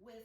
with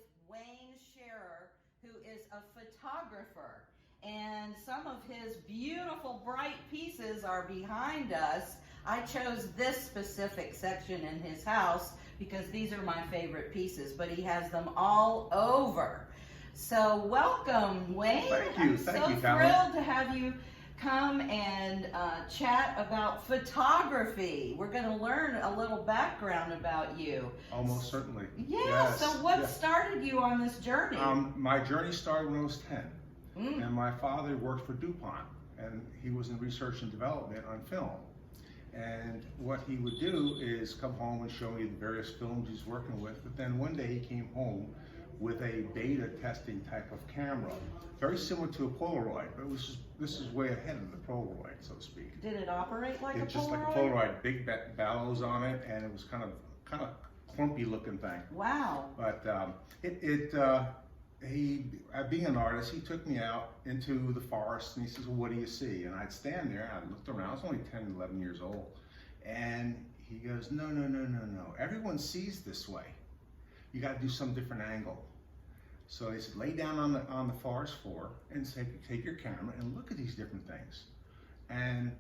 Scherer, who is a photographer. And some of his beautiful bright pieces are behind us. I chose this specific section in his house because these are my favorite pieces, but he has them all over. So welcome, Wayne. Thank you. I'm so thrilled to have you come and chat about photography. We're going to learn a little background about you. Almost certainly. Yeah, yes. So what started you on this journey? My journey started when I was 10. And my father worked for DuPont, and he was in research and development on film. And what he would do is come home and show me the various films he's working with. But then one day he came home with a beta testing type of camera, very similar to a Polaroid, but this is way ahead of the Polaroid, so to speak. Did it operate like a Polaroid? It's just like a Polaroid, big bellows on it, and it was kind of clumpy looking thing. Wow. But being an artist, he took me out into the forest and he says, well, what do you see? And I'd stand there, I looked around, I was only 10, 11 years old. And he goes, no, everyone sees this way. You got to do some different angle. So he said, lay down on the forest floor and take your camera and look at these different things. And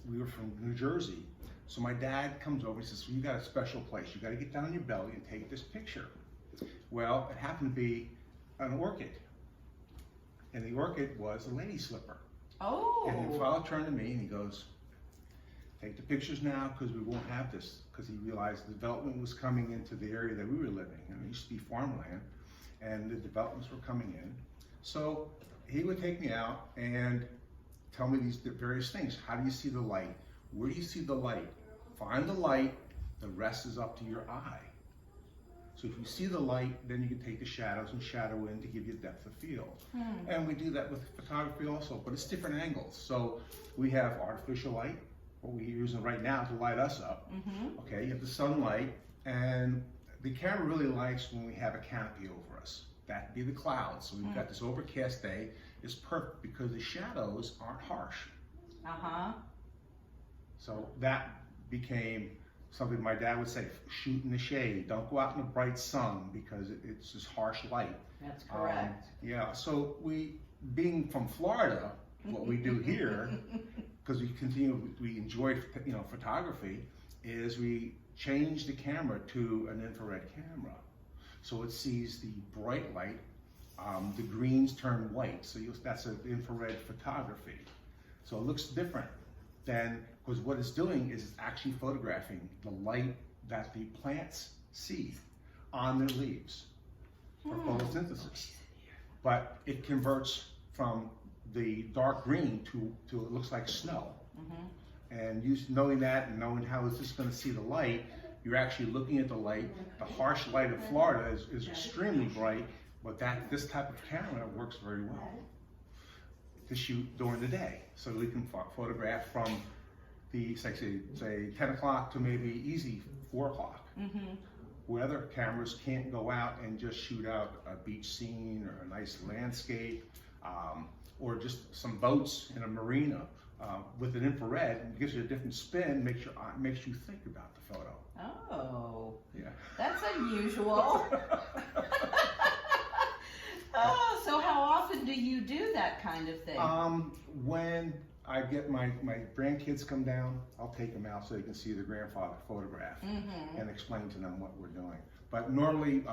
we were from New Jersey. So my dad comes over and says, well, you got a special place. You got to get down on your belly and take this picture. Well, it happened to be an orchid. And the orchid was a lady slipper. Oh. And the fellow turned to me and he goes, take the pictures now because we won't have this. Because he realized the development was coming into the area that we were living in. It used to be farmland and the developments were coming in. So he would take me out and tell me these various things. How do you see the light? Where do you see the light? Find the light, the rest is up to your eye. So if you see the light, then you can take the shadows and shadow in to give you depth of field. And we do that with photography also, but it's different angles. So we have artificial light, what we're using right now to light us up. Okay, you have the sunlight, and the camera really likes when we have a canopy over us. That'd be the clouds. So we've got this overcast day. It's perfect because the shadows aren't harsh. So that became something my dad would say, shoot in the shade. Don't go out in the bright sun because it's this harsh light. That's correct. Yeah, so being from Florida, what we do here, because we enjoy photography, is we change the camera to an infrared camera. So it sees the bright light, the greens turn white, so that's an infrared photography. So it looks different than, because what it's doing is it's actually photographing the light that the plants see on their leaves for photosynthesis. But it converts from the dark green to it looks like snow. And knowing that and knowing how is this going to see the light, you're actually looking at the light. The harsh light of Florida is extremely bright, but this type of camera works very well to shoot during the day. So we can photograph from the, say 10 o'clock to maybe easy 4 o'clock. Where other cameras can't go out and just shoot out a beach scene or a nice landscape, or just some boats in a marina. With an infrared, it gives you a different spin, makes you think about the photo. Oh, yeah, that's unusual. Oh, so how often do you do that kind of thing? When I get my grandkids come down, I'll take them out so they can see the grandfather photograph and explain to them what we're doing. But normally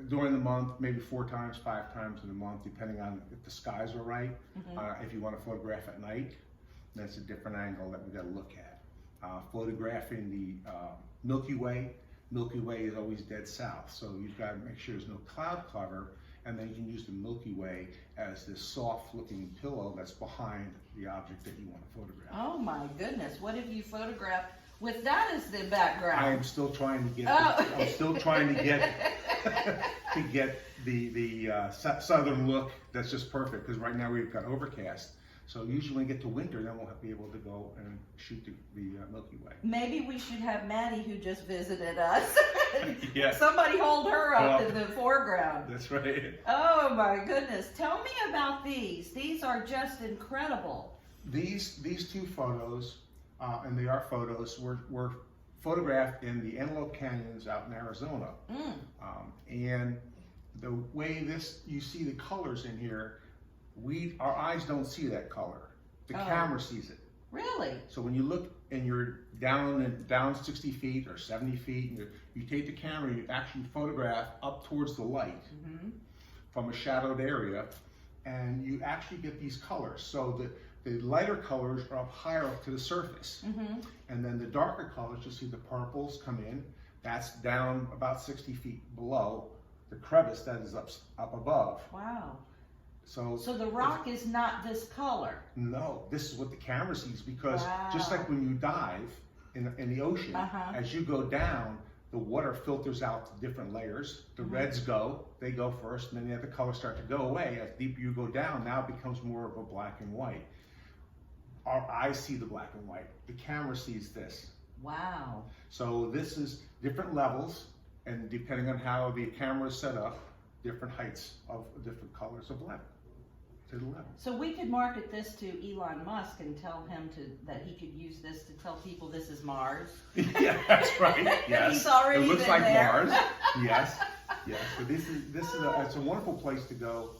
during the month, maybe 4 times, 5 times in a month, depending on if the skies are right. If you want to photograph at night, that's a different angle that we got to look at. Photographing the Milky Way. Milky Way is always dead south, so you've got to make sure there's no cloud cover, and then you can use the Milky Way as this soft-looking pillow that's behind the object that you want to photograph. Oh my goodness! What have you photographed with that as the background? I am still trying to get. I'm still trying to get to get the southern look that's just perfect, because right now we've got overcast. So usually when we get to winter, then we'll be able to go and shoot the Milky Way. Maybe we should have Maddie, who just visited us. Yeah. Somebody hold her up in the foreground. That's right. Oh my goodness. Tell me about these. These are just incredible. These 2 photos, and they are photos, were photographed in the Antelope Canyons out in Arizona. And the way you see the colors in here, our eyes don't see that color. The camera sees it. Really? So when you look and you're down 60 feet or 70 feet, and you take the camera and you actually photograph up towards the light from a shadowed area, and you actually get these colors. So the lighter colors are up higher up to the surface. And then the darker colors, you'll see the purples come in. That's down about 60 feet below the crevice that is up above. Wow. So the rock is not this color. No, this is what the camera sees, because just like when you dive in the ocean, as you go down, the water filters out the different layers. The reds they go first, and then the other colors start to go away. As deeper you go down, now it becomes more of a black and white. Our eyes see the black and white. The camera sees this. Wow. So this is different levels, and depending on how the camera is set up, different heights of different colors of level. So we could market this to Elon Musk and tell him that he could use this to tell people this is Mars. Yeah, that's right. Yes. He's already it looks been like there. Mars. Yes. Yes. So it's a wonderful place to go.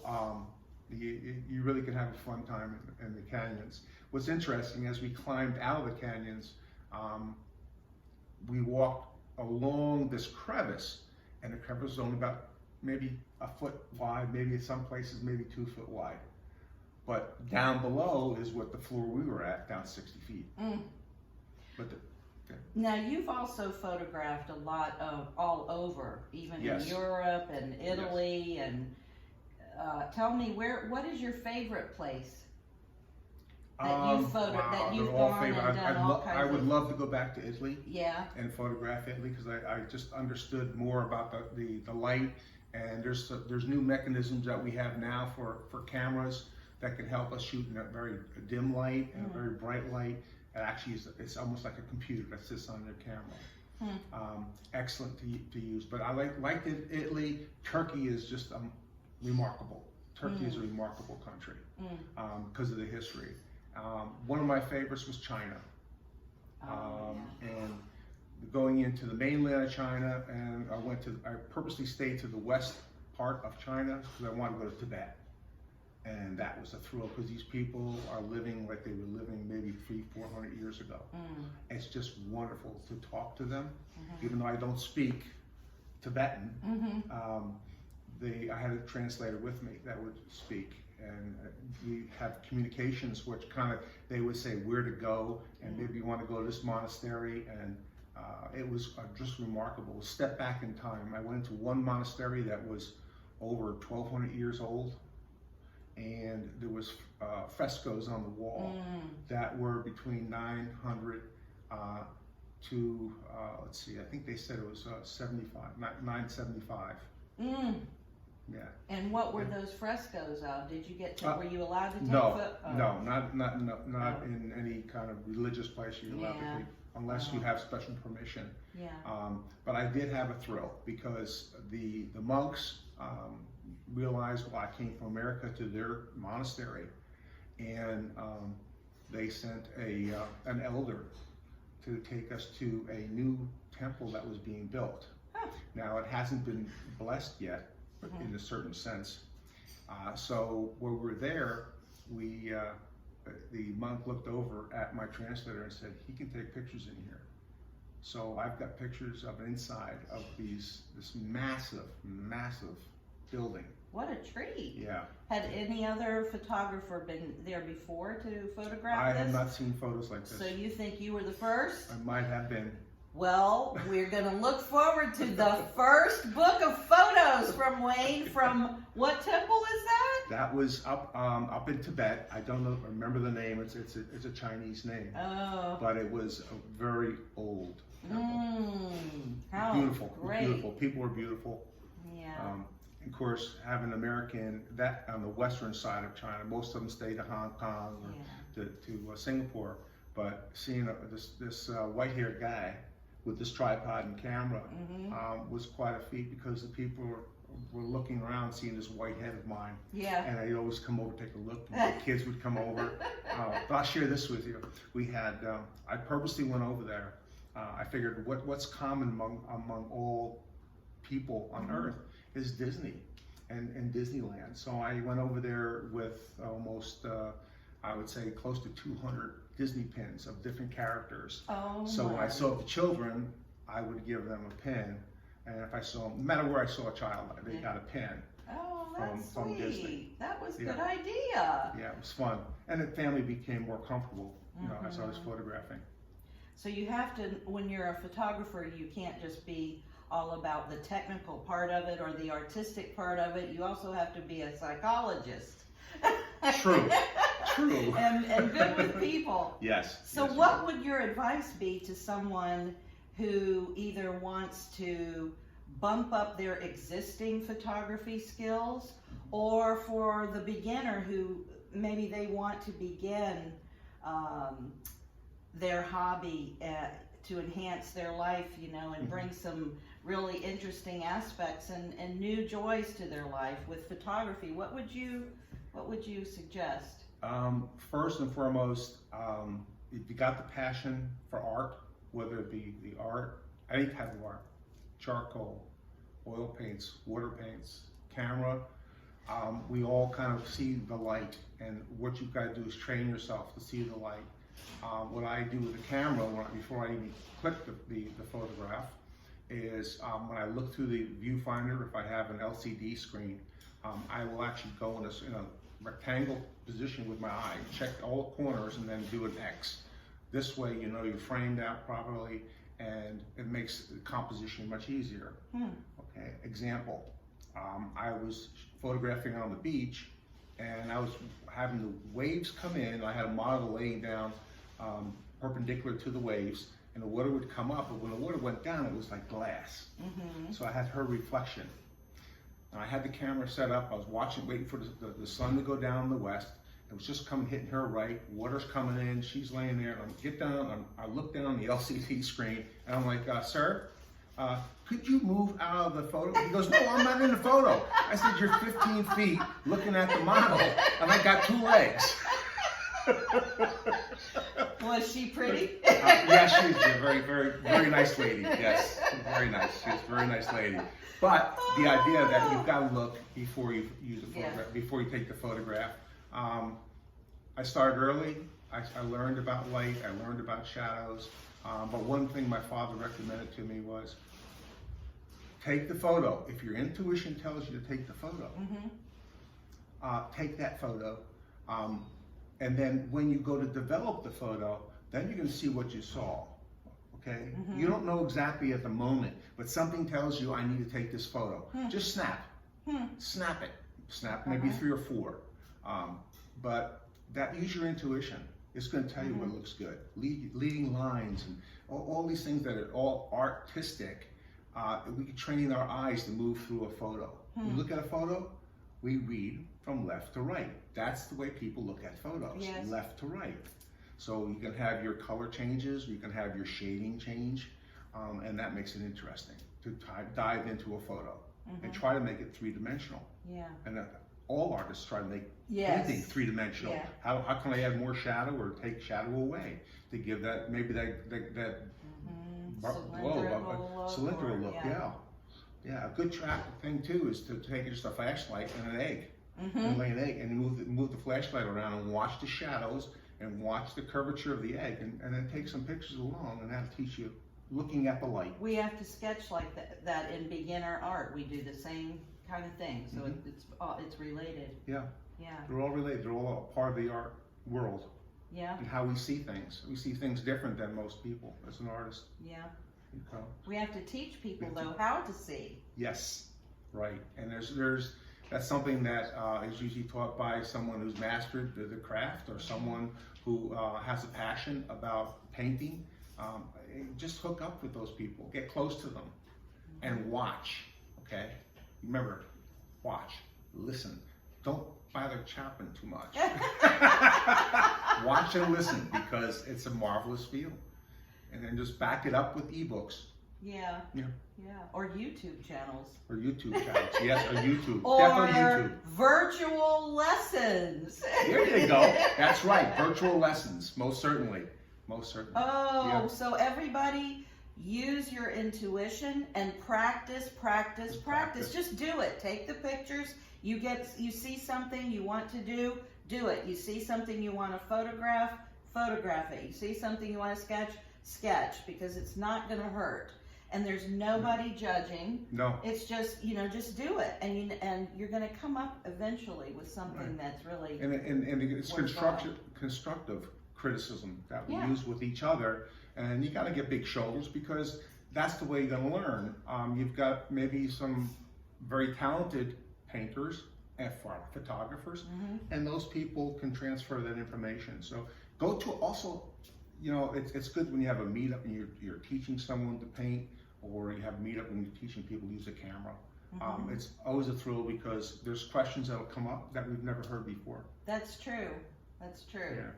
You really can have a fun time in the canyons. What's interesting, as we climbed out of the canyons, we walked along this crevice, and the crevice was only about maybe a foot wide, maybe in some places maybe 2 foot wide. But down below is what the floor we were at, down 60 feet. But Now you've also photographed a lot of all over, even Yes. in Europe and Italy, and tell me what is your favorite place that you've that you've they're all gone favorite. and done all kinds I would of. love to go back to Italy. Yeah. And photograph Italy, because I just understood more about the light, and there's new mechanisms that we have now for cameras that can help us shoot in a very dim light and a very bright light. It actually it's almost like a computer that sits on your camera. Excellent to use. But I liked Italy. Turkey is just remarkable. Turkey is a remarkable country because of the history. One of my favorites was China. And going into the mainland of China, and I purposely stayed to the west part of China because I wanted to go to Tibet. And that was a thrill, because these people are living like they were living maybe 300-400 years ago. It's just wonderful to talk to them, even though I don't speak Tibetan. I had a translator with me that would speak, and we have communications which they would say where to go, and maybe you want to go to this monastery, and it was just remarkable. Step back in time. I went into one monastery that was over 1,200 years old, and there was frescoes on the wall that were between 900 to let's see, I think they said it was 975. Yeah. And what were those frescoes of? Did you get to? Were you allowed to take? No, not in any kind of religious place you're allowed to take, unless you have special permission. Yeah. But I did have a thrill, because the monks realized, well, I came from America to their monastery, and they sent an elder to take us to a new temple that was being built. Now, it hasn't been blessed yet, but in a certain sense. So when we were there, the monk looked over at my translator and said, he can take pictures in here. So I've got pictures of inside of this massive building. What a treat. Yeah. Had any other photographer been there before to photograph I this? have not seen photos like this. So you think you were the first? I might have been. Well, we're going to look forward to the first book of photos from Wayne. From what temple is that? That was up in Tibet. I don't remember the name. It's a Chinese name. Oh. But it was a very old temple. How beautiful. great. Beautiful. People were beautiful. Yeah. Of course, having American that on the western side of China, most of them stay to Hong Kong or to Singapore. But seeing this white-haired guy with this tripod and camera was quite a feat, because the people were looking around, seeing this white head of mine. Yeah. And I'd always come over to take a look. And the kids would come over. But I'll share this with you. We had I purposely went over there I figured what's common among all people on Earth is Disney and Disneyland. So I went over there with almost, I would say, close to 200 Disney pins of different characters. Oh, so when I saw the children, I would give them a pin, and if I saw, no matter where I saw a child, they got a pin. Oh, that's from sweet. Disney. That was a Yeah. good idea. Yeah, it was fun, and the family became more comfortable, you know, as I was photographing. So you have to, when you're a photographer, you can't just be all about the technical part of it or the artistic part of it. You also have to be a psychologist. True. True. and good with people. Yes. So yes, what would your advice be to someone who either wants to bump up their existing photography skills, or for the beginner who maybe they want to begin their hobby to enhance their life, you know, and bring some really interesting aspects and new joys to their life with photography? What would you suggest? First and foremost, if you got the passion for art, whether it be the art, any type of art, charcoal, oil paints, water paints, camera, we all kind of see the light, and what you've got to do is train yourself to see the light. What I do with the camera, before I even click the photograph, is when I look through the viewfinder, if I have an LCD screen, I will actually go in a rectangle position with my eye, check all the corners, and then do an X. This way, you know you're framed out properly, and it makes the composition much easier. Okay, example, I was photographing on the beach, and I was having the waves come in. I had a model laying down perpendicular to the waves, and the water would come up, but when the water went down, it was like glass. So I had her reflection. And I had the camera set up. I was watching, waiting for the sun to go down in the west. It was just hitting her right. Water's coming in. She's laying there. I look down on the LCD screen, and I'm like, sir, could you move out of the photo? He goes, no, I'm not in the photo. I said, you're 15 feet looking at the model, and I got 2 legs. Was she pretty? Yeah, she's a very, very, very nice lady. Yes, very nice. She's a very nice lady. But the idea that you've got to look before you use a photograph, before you take the photograph. I started early. I learned about light. I learned about shadows. But one thing my father recommended to me was take the photo. If your intuition tells you to take the photo, take that photo. And then when you go to develop the photo, then you're going to see what you saw. Okay? You don't know exactly at the moment, but something tells you, I need to take this photo. Just snap. Snap it. Snap maybe 3 or 4. But use your intuition. It's going to tell you what looks good. Leading lines and all these things that are all artistic. We can train our eyes to move through a photo. We look at a photo, we read from left to right. That's the way people look at photos, left to right. So you can have your color changes, you can have your shading change, and that makes it interesting to dive into a photo and try to make it 3-dimensional. Yeah. And all artists try to make anything 3-dimensional. Yeah. How can I add more shadow or take shadow away to give that cylindrical look? Yeah. A good track thing too is to take just a flashlight and an egg, and lay an egg, and move the flashlight around and watch the shadows and watch the curvature of the egg, and then take some pictures along, and that'll teach you looking at the light. We have to sketch like that in beginner art. We do the same kind of thing, so it's related. Yeah. They're all related. They're all a part of the art world. Yeah. And how we see things. We see things different than most people as an artist. Yeah. We have to teach people though how to see. Yes, right. And that's something that is usually taught by someone who's mastered the craft, or someone who has a passion about painting. Just hook up with those people, get close to them, and watch. Okay, remember, watch, listen. Don't bother chopping too much. Watch and listen, because it's a marvelous field. And then just back it up with ebooks. Yeah. Or YouTube channels. Yes, or YouTube. Or definitely YouTube. Virtual lessons. There you go. That's right. Virtual lessons, most certainly. Most certainly. Oh, Yeah. so everybody use your intuition and practice. Just do it. Take the pictures. You see something you want to do it. You see something you want to photograph it. You see something you want to sketch, because it's not going to hurt. And there's nobody judging. No. It's just, just do it. And you're going to come up eventually with something that's really And it's constructive criticism that we use with each other. And you got to get big shoulders, because that's the way you're going to learn. You've got maybe some very talented painters and photographers, and those people can transfer that information. So go to also, it's good when you have a meetup and you're teaching someone to paint, or you have a meetup when you're teaching people to use a camera. It's always a thrill, because there's questions that'll come up that we've never heard before. That's true. Yeah.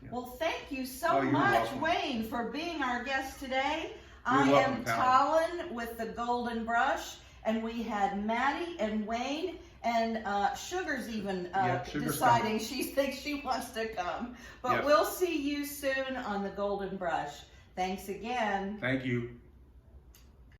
Yeah. Well, thank you so you're much, welcome. Wayne, for being our guest today. You're welcome, am Talin with the Golden Brush, and we had Maddie and Wayne, and Sugar's even Sugar's deciding coming. she thinks she wants to come. But Yes. we'll see you soon on the Golden Brush. Thanks again. Thank you.